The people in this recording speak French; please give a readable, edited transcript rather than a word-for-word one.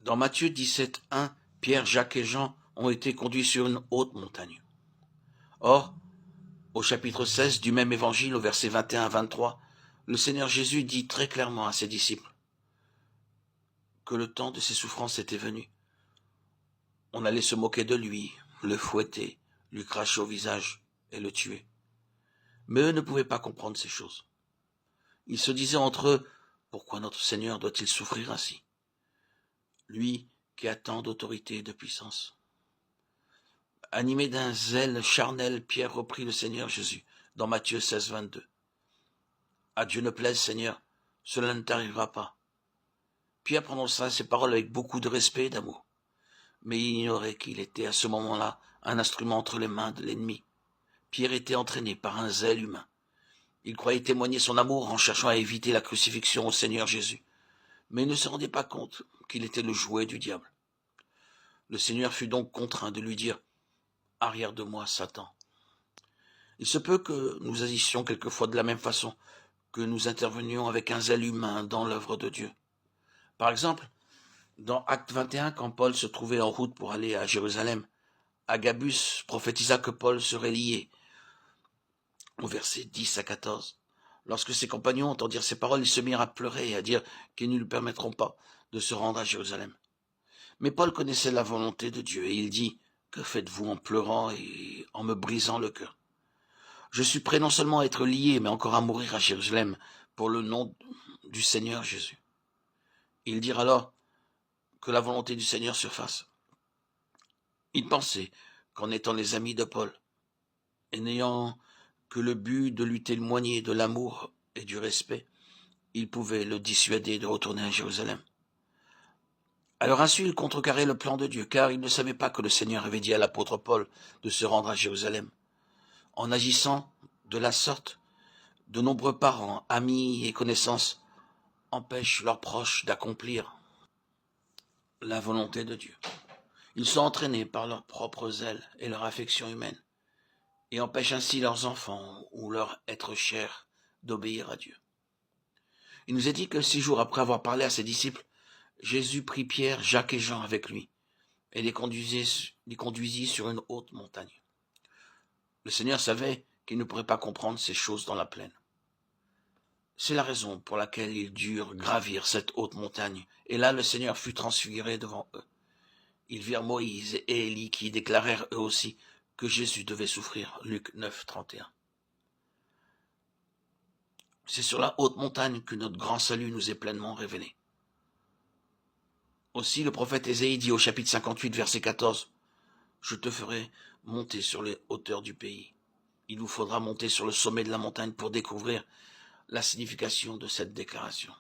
Dans Matthieu 17, 1, Pierre, Jacques et Jean ont été conduits sur une haute montagne. Or, au chapitre 16 du même évangile, au verset 21 à 23, le Seigneur Jésus dit très clairement à ses disciples que le temps de ses souffrances était venu. On allait se moquer de lui, le fouetter, lui cracher au visage et le tuer. Mais eux ne pouvaient pas comprendre ces choses. Ils se disaient entre eux, pourquoi notre Seigneur doit-il souffrir ainsi? Lui qui a tant d'autorité et de puissance. Animé d'un zèle charnel, Pierre reprit le Seigneur Jésus dans Matthieu 16, 22. À Dieu ne plaise, Seigneur, cela ne t'arrivera pas. Pierre prononça ces paroles avec beaucoup de respect et d'amour. Mais il ignorait qu'il était à ce moment-là un instrument entre les mains de l'ennemi. Pierre était entraîné par un zèle humain. Il croyait témoigner son amour en cherchant à éviter la crucifixion au Seigneur Jésus. Mais il ne se rendait pas compte qu'il était le jouet du diable. Le Seigneur fut donc contraint de lui dire « Arrière de moi, Satan ». Il se peut que nous agissions quelquefois de la même façon, que nous intervenions avec un zèle humain dans l'œuvre de Dieu. Par exemple, dans Acte 21, quand Paul se trouvait en route pour aller à Jérusalem, Agabus prophétisa que Paul serait lié, au verset 10 à 14. Lorsque ses compagnons entendirent ces paroles, ils se mirent à pleurer et à dire qu'ils ne lui permettront pas de se rendre à Jérusalem. Mais Paul connaissait la volonté de Dieu et il dit « Que faites-vous en pleurant et en me brisant le cœur ? Je suis prêt non seulement à être lié, mais encore à mourir à Jérusalem pour le nom du Seigneur Jésus. » Ils dirent alors que la volonté du Seigneur se fasse. Ils pensaient qu'en étant les amis de Paul, et n'ayant que le but de lui témoigner de l'amour et du respect, ils pouvaient le dissuader de retourner à Jérusalem. À leur insu, ils contrecarraient le plan de Dieu, car ils ne savaient pas que le Seigneur avait dit à l'apôtre Paul de se rendre à Jérusalem. En agissant de la sorte, de nombreux parents, amis et connaissances empêchent leurs proches d'accomplir la volonté de Dieu. Ils sont entraînés par leur propre zèle et leur affection humaine, et empêchent ainsi leurs enfants ou leurs êtres chers d'obéir à Dieu. Il nous est dit que 6 jours après avoir parlé à ses disciples, Jésus prit Pierre, Jacques et Jean avec lui et les conduisit sur une haute montagne. Le Seigneur savait qu'ils ne pourraient pas comprendre ces choses dans la plaine. C'est la raison pour laquelle ils durent gravir cette haute montagne, et là le Seigneur fut transfiguré devant eux. Ils virent Moïse et Élie qui déclarèrent eux aussi que Jésus devait souffrir. Luc 9, 31. C'est sur la haute montagne que notre grand salut nous est pleinement révélé. Aussi le prophète Ésaïe dit au chapitre 58, verset 14, « Je te ferai monter sur les hauteurs du pays. Il vous faudra monter sur le sommet de la montagne pour découvrir la signification de cette déclaration. »